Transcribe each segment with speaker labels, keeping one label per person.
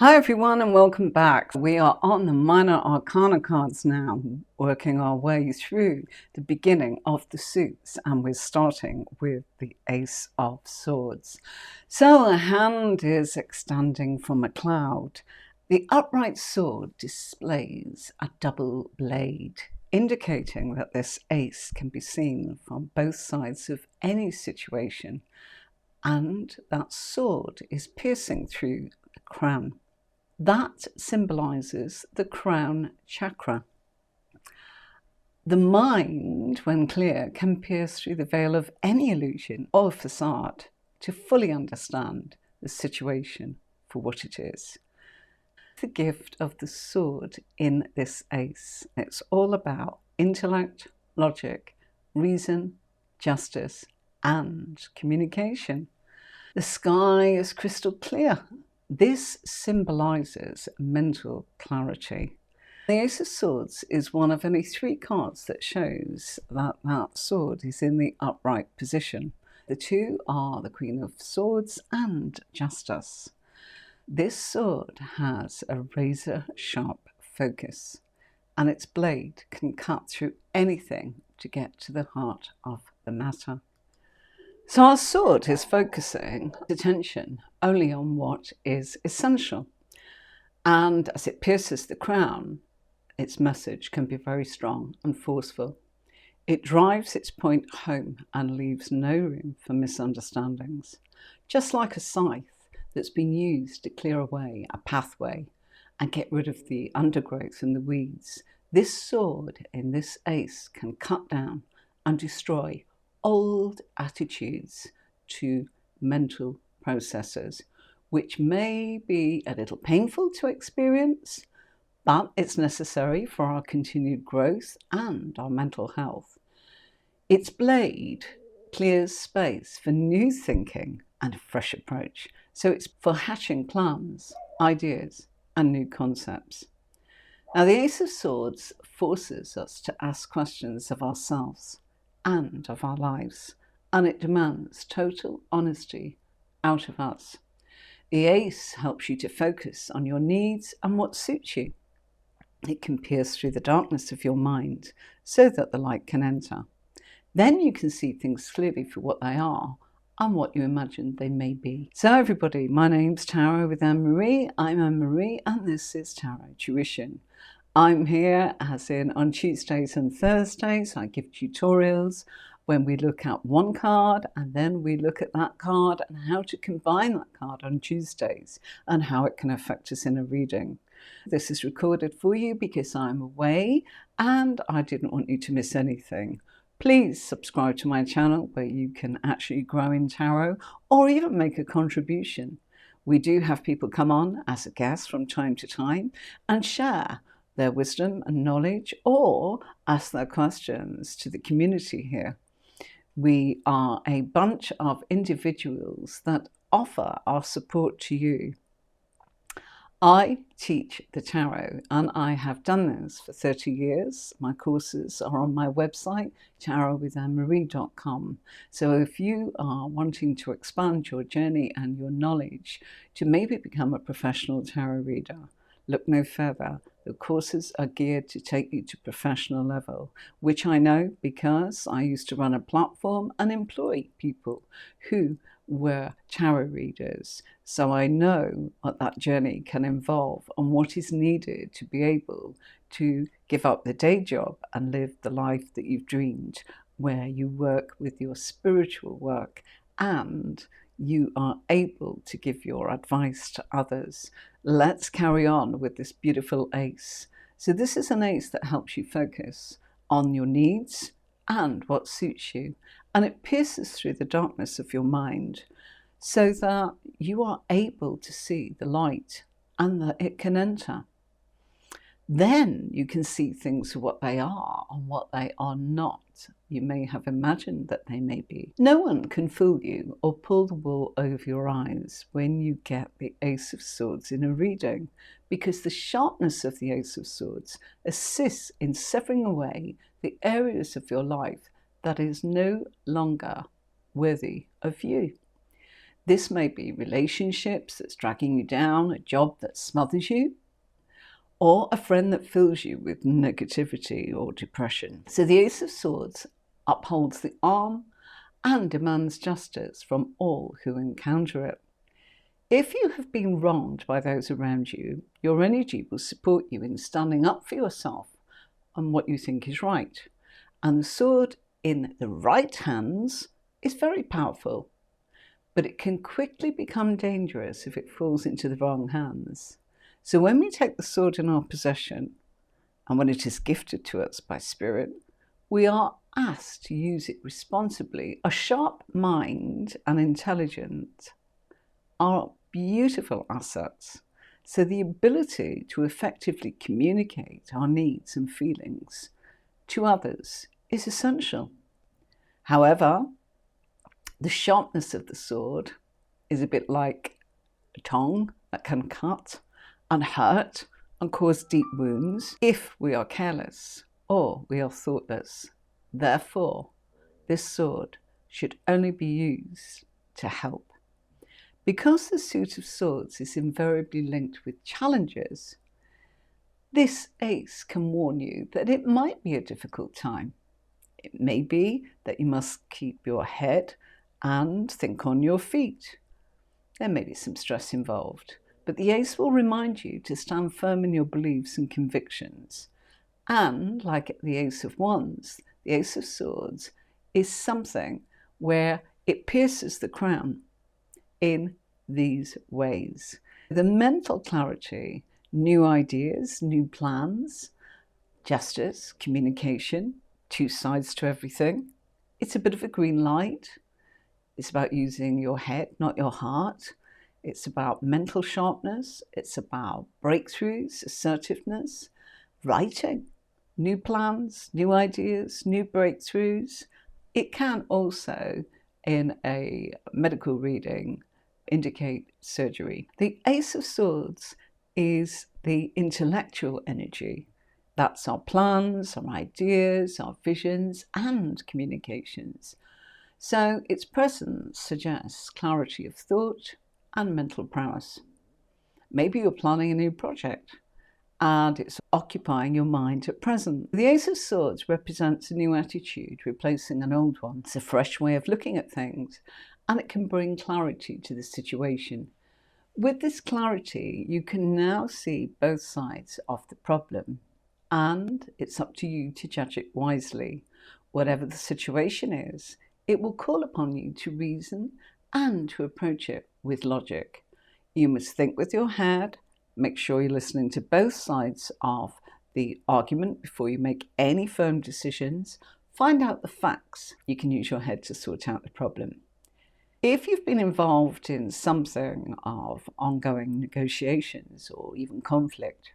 Speaker 1: Hi everyone and welcome back. We are on the minor arcana cards now, working our way through the beginning of the suits, and we're starting with the Ace of Swords. So a hand is extending from a cloud. The upright sword displays a double blade, indicating that this ace can be seen from both sides of any situation, and that sword is piercing through the crown. That symbolizes the crown chakra. The mind, when clear, can pierce through the veil of any illusion or facade to fully understand the situation for what it is. The gift of the sword in this ace. It's all about intellect, logic, reason, justice, and communication. The sky is crystal clear. This symbolizes mental clarity. The Ace of Swords is one of only 3 cards that shows that that sword is in the upright position. The 2 are the Queen of Swords and Justice. This sword has a razor-sharp focus, and its blade can cut through anything to get to the heart of the matter. So our sword is focusing attention only on what is essential. And as it pierces the crown, its message can be very strong and forceful. It drives its point home and leaves no room for misunderstandings. Just like a scythe that's been used to clear away a pathway and get rid of the undergrowth and the weeds, this sword in this ace can cut down and destroy old attitudes to mental processes, which may be a little painful to experience, but it's necessary for our continued growth and our mental health. Its blade clears space for new thinking and a fresh approach. So it's for hatching plans, ideas, and new concepts. Now, the Ace of Swords forces us to ask questions of ourselves and of our lives, and it demands total honesty out of us. The ace helps you to focus on your needs and what suits you. It can pierce through the darkness of your mind so that the light can enter. Then you can see things clearly for what they are and what you imagine they may be. So everybody, my name's Tarot with Anne-Marie. I'm Anne-Marie and this is Tarot Tuition. I'm here as in on Tuesdays and Thursdays. I give tutorials when we look at one card and then we look at that card and how to combine that card on Tuesdays and how it can affect us in a reading. This is recorded for you because I'm away and I didn't want you to miss anything. Please subscribe to my channel where you can actually grow in tarot or even make a contribution. We do have people come on as a guest from time to time and share their wisdom and knowledge or ask their questions to the community here. We are a bunch of individuals that offer our support to you. I teach the tarot and I have done this for 30 years. My courses are on my website, tarotwithanmarie.com. So if you are wanting to expand your journey and your knowledge to maybe become a professional tarot reader, look no further. The courses are geared to take you to professional level, which I know because I used to run a platform and employ people who were tarot readers. So I know what that journey can involve and what is needed to be able to give up the day job and live the life that you've dreamed, where you work with your spiritual work and you are able to give your advice to others. Let's carry on with this beautiful ace. So this is an ace that helps you focus on your needs and what suits you. And it pierces through the darkness of your mind so that you are able to see the light and that it can enter. Then you can see things for what they are and what they are not. You may have imagined that they may be. No one can fool you or pull the wool over your eyes when you get the Ace of Swords in a reading, because the sharpness of the Ace of Swords assists in severing away the areas of your life that is no longer worthy of you. This may be relationships that's dragging you down, a job that smothers you, or a friend that fills you with negativity or depression. So the Ace of Swords upholds the arm and demands justice from all who encounter it. If you have been wronged by those around you, your energy will support you in standing up for yourself and what you think is right. And the sword in the right hands is very powerful, but it can quickly become dangerous if it falls into the wrong hands. So when we take the sword in our possession, and when it is gifted to us by spirit, we are asked to use it responsibly. A sharp mind and intelligence are beautiful assets. So the ability to effectively communicate our needs and feelings to others is essential. However, the sharpness of the sword is a bit like a tongue that can cut and hurt and cause deep wounds if we are careless or we are thoughtless. Therefore, this sword should only be used to help. Because the suit of swords is invariably linked with challenges, this ace can warn you that it might be a difficult time. It may be that you must keep your head and think on your feet. There may be some stress involved, but the ace will remind you to stand firm in your beliefs and convictions. And like the Ace of Wands, the Ace of Swords is something where it pierces the crown in these ways. The mental clarity, new ideas, new plans, justice, communication, two sides to everything. It's a bit of a green light. It's about using your head, not your heart. It's about mental sharpness. It's about breakthroughs, assertiveness, writing, new plans, new ideas, new breakthroughs. It can also, in a medical reading, indicate surgery. The Ace of Swords is the intellectual energy. That's our plans, our ideas, our visions, and communications. So its presence suggests clarity of thought and mental prowess. Maybe you're planning a new project and it's occupying your mind at present. The Ace of Swords represents a new attitude, replacing an old one. It's a fresh way of looking at things, and it can bring clarity to the situation. With this clarity, you can now see both sides of the problem, and it's up to you to judge it wisely. Whatever the situation is, it will call upon you to reason and to approach it with logic. You must think with your head. Make sure you're listening to both sides of the argument before you make any firm decisions. Find out the facts. You can use your head to sort out the problem. If you've been involved in something of ongoing negotiations or even conflict,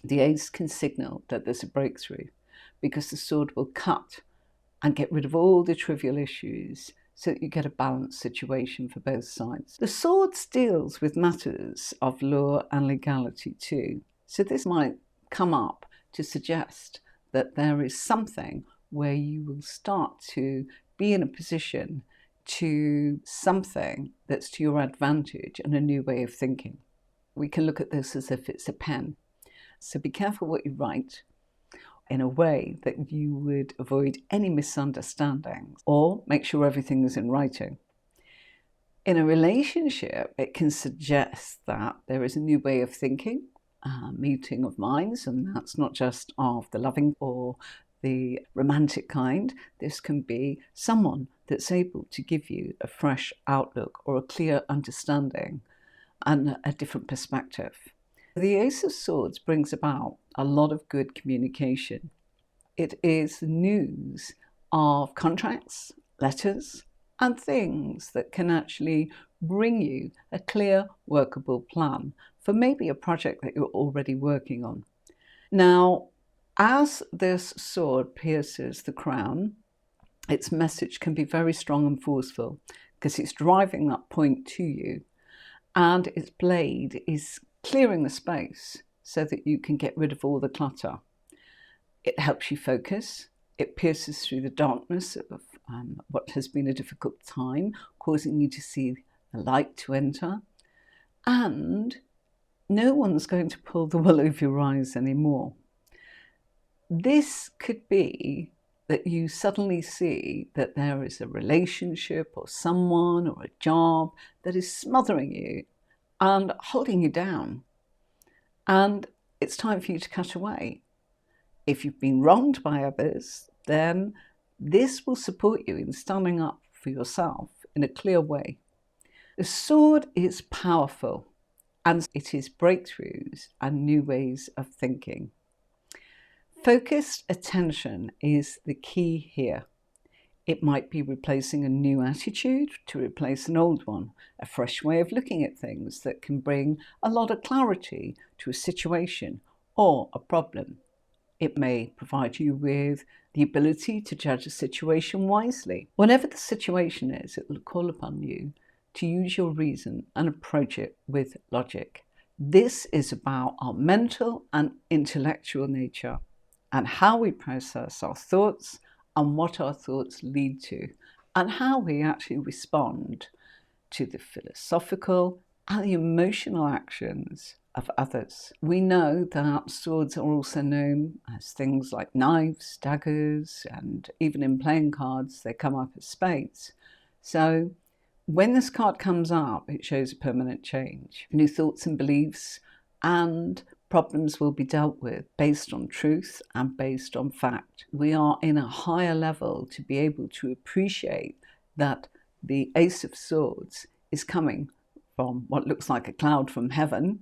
Speaker 1: the ace can signal that there's a breakthrough, because the sword will cut and get rid of all the trivial issues so that you get a balanced situation for both sides. The sword deals with matters of law and legality too. So this might come up to suggest that there is something where you will start to be in a position to something that's to your advantage and a new way of thinking. We can look at this as if it's a pen. So be careful what you write in a way that you would avoid any misunderstandings, or make sure everything is in writing. In a relationship, it can suggest that there is a new way of thinking, a meeting of minds, and that's not just of the loving or the romantic kind. This can be someone that's able to give you a fresh outlook or a clear understanding and a different perspective. The Ace of Swords brings about a lot of good communication. It is news of contracts, letters, and things that can actually bring you a clear, workable plan for maybe a project that you're already working on. Now, as this sword pierces the crown, its message can be very strong and forceful because it's driving that point to you, and its blade is clearing the space so that you can get rid of all the clutter. It helps you focus. It pierces through the darkness of what has been a difficult time, causing you to see the light to enter, and no one's going to pull the wool over your eyes anymore. This could be that you suddenly see that there is a relationship or someone or a job that is smothering you and holding you down. And it's time for you to cut away. If you've been wronged by others, then this will support you in standing up for yourself in a clear way. The sword is powerful, and it is breakthroughs and new ways of thinking. Focused attention is the key here. It might be replacing a new attitude to replace an old one, a fresh way of looking at things that can bring a lot of clarity to a situation or a problem. It may provide you with the ability to judge a situation wisely. Whatever the situation is, it will call upon you to use your reason and approach it with logic. This is about our mental and intellectual nature and how we process our thoughts and what our thoughts lead to, and how we actually respond to the philosophical and the emotional actions of others. We know that swords are also known as things like knives, daggers, and even in playing cards, they come up as spades. So when this card comes up, it shows a permanent change. New thoughts and beliefs and problems will be dealt with based on truth and based on fact. We are in a higher level to be able to appreciate that the Ace of Swords is coming from what looks like a cloud from heaven,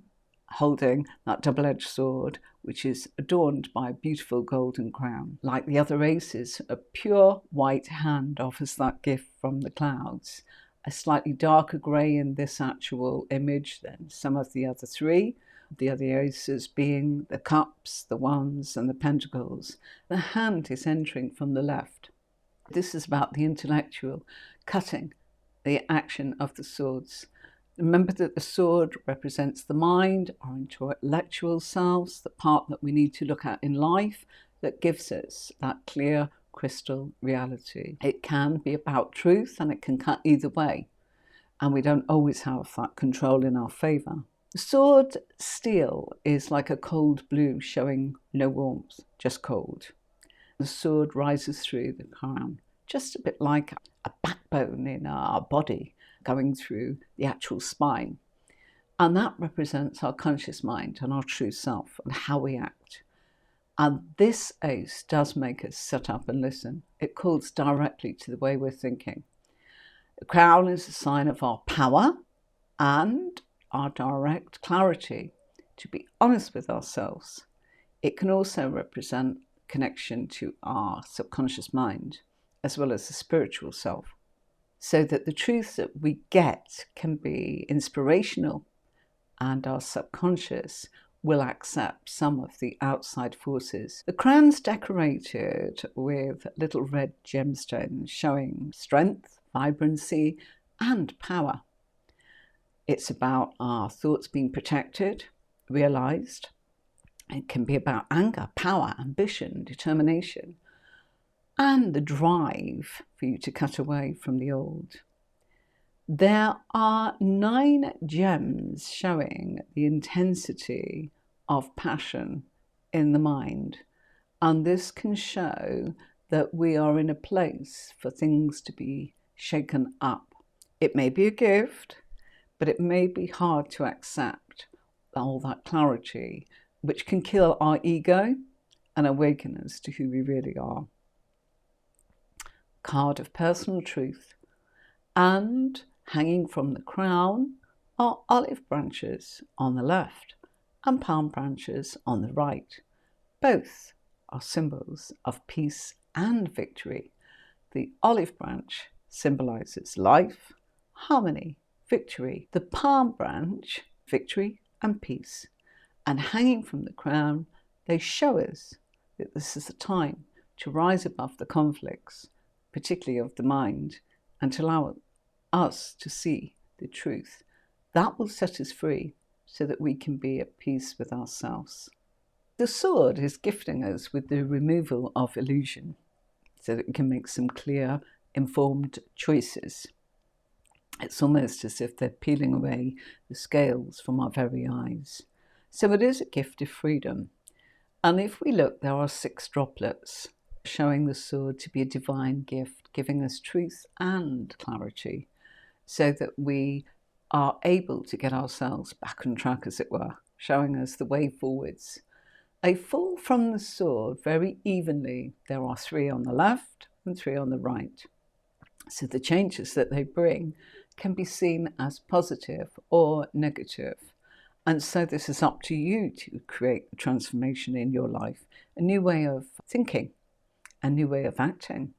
Speaker 1: holding that double-edged sword, which is adorned by a beautiful golden crown. Like the other aces, a pure white hand offers that gift from the clouds. A slightly darker grey in this actual image than some of the other three. The other aces being the cups, the wands, and the pentacles. The hand is entering from the left. This is about the intellectual cutting the action of the swords. Remember that the sword represents the mind, our intellectual selves, the part that we need to look at in life that gives us that clear crystal reality. It can be about truth and it can cut either way, and we don't always have that control in our favour. The sword steel is like a cold blue showing no warmth, just cold. The sword rises through the crown, just a bit like a backbone in our body going through the actual spine. And that represents our conscious mind and our true self and how we act. And this ace does make us sit up and listen. It calls directly to the way we're thinking. The crown is a sign of our power and our direct clarity, to be honest with ourselves. It can also represent connection to our subconscious mind, as well as the spiritual self, so that the truth that we get can be inspirational and our subconscious will accept some of the outside forces. The crown's decorated with little red gemstones showing strength, vibrancy, and power. It's about our thoughts being protected, realized. It can be about anger, power, ambition, determination, and the drive for you to cut away from the old. There are 9 gems showing the intensity of passion in the mind, and this can show that we are in a place for things to be shaken up. It may be a gift, but it may be hard to accept all that clarity, which can kill our ego and awaken us to who we really are. Card of personal truth, and hanging from the crown are olive branches on the left and palm branches on the right. Both are symbols of peace and victory. The olive branch symbolizes life, harmony, victory. The palm branch, victory and peace. And hanging from the crown, they show us that this is a time to rise above the conflicts, particularly of the mind, and to allow us to see the truth. That will set us free so that we can be at peace with ourselves. The sword is gifting us with the removal of illusion so that we can make some clear, informed choices. It's almost as if they're peeling away the scales from our very eyes. So it is a gift of freedom. And if we look, there are 6 droplets, showing the sword to be a divine gift, giving us truth and clarity, so that we are able to get ourselves back on track, as it were, showing us the way forwards. They fall from the sword very evenly. There are 3 on the left and 3 on the right. So the changes that they bring can be seen as positive or negative. And so this is up to you to create the transformation in your life, a new way of thinking, a new way of acting.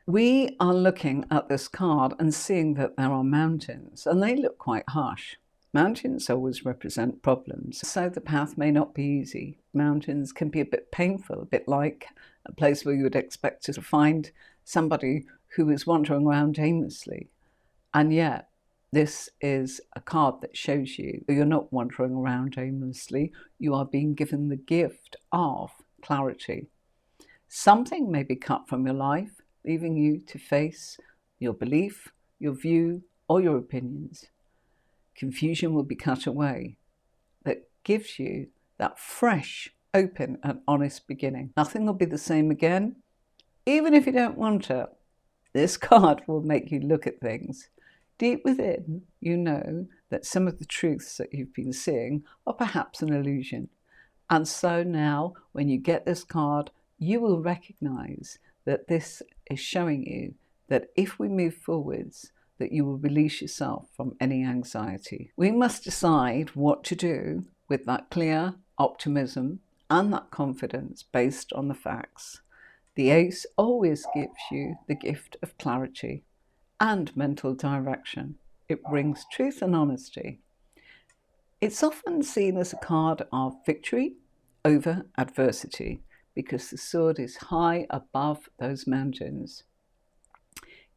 Speaker 1: We are looking at this card and seeing that there are mountains, and they look quite harsh. Mountains always represent problems, so the path may not be easy. Mountains can be a bit painful, a bit like a place where you would expect to find somebody who is wandering around aimlessly. And yet, this is a card that shows you that you're not wandering around aimlessly. You are being given the gift of clarity. Something may be cut from your life, leaving you to face your belief, your view, or your opinions. Confusion will be cut away. That gives you that fresh, open, and honest beginning. Nothing will be the same again, even if you don't want it. This card will make you look at things. Deep within, you know that some of the truths that you've been seeing are perhaps an illusion. And so now, when you get this card, you will recognize that this is showing you that if we move forwards, that you will release yourself from any anxiety. We must decide what to do with that clear optimism and that confidence based on the facts. The ace always gives you the gift of clarity and mental direction. It brings truth and honesty. It's often seen as a card of victory over adversity because the sword is high above those mountains.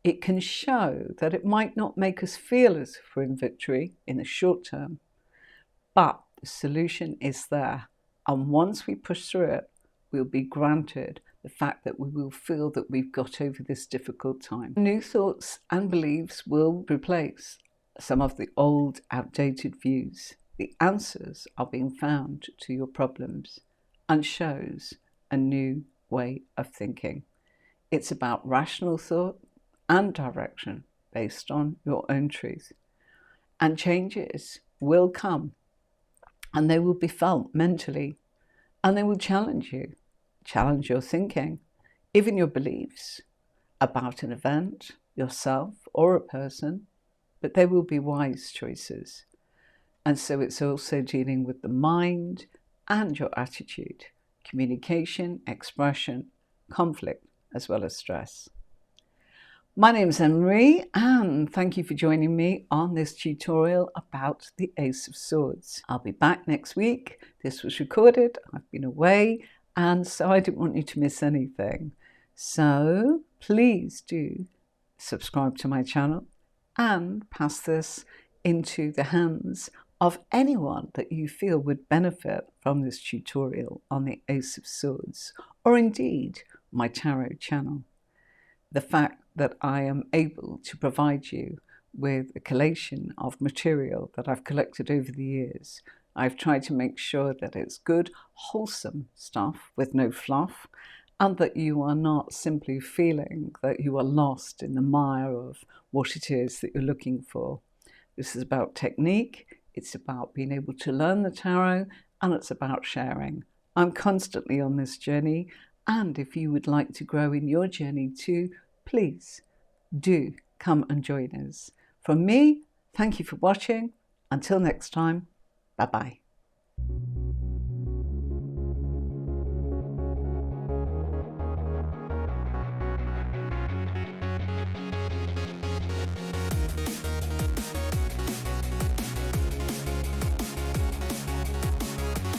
Speaker 1: It can show that it might not make us feel as if we're in victory in the short term, but the solution is there. And once we push through it, we'll be granted the fact that we will feel that we've got over this difficult time. New thoughts and beliefs will replace some of the old, outdated views. The answers are being found to your problems and shows a new way of thinking. It's about rational thought and direction based on your own truth. And changes will come, and they will be felt mentally, and they will challenge you, challenge your thinking, even your beliefs about an event, yourself, or a person, but they will be wise choices. And so it's also dealing with the mind and your attitude, communication, expression, conflict, as well as stress. My name is Anne-Marie, and thank you for joining me on this tutorial about the Ace of Swords. I'll be back next week. This was recorded, I've been away, and so I didn't want you to miss anything. So please do subscribe to my channel and pass this into the hands of anyone that you feel would benefit from this tutorial on the Ace of Swords, or indeed my tarot channel. The fact that I am able to provide you with a collation of material that I've collected over the years. I've tried to make sure that it's good, wholesome stuff with no fluff, and that you are not simply feeling that you are lost in the mire of what it is that you're looking for. This is about technique, it's about being able to learn the tarot, and it's about sharing. I'm constantly on this journey, and if you would like to grow in your journey too, please do come and join us. From me, thank you for watching. Until next time, bye-bye.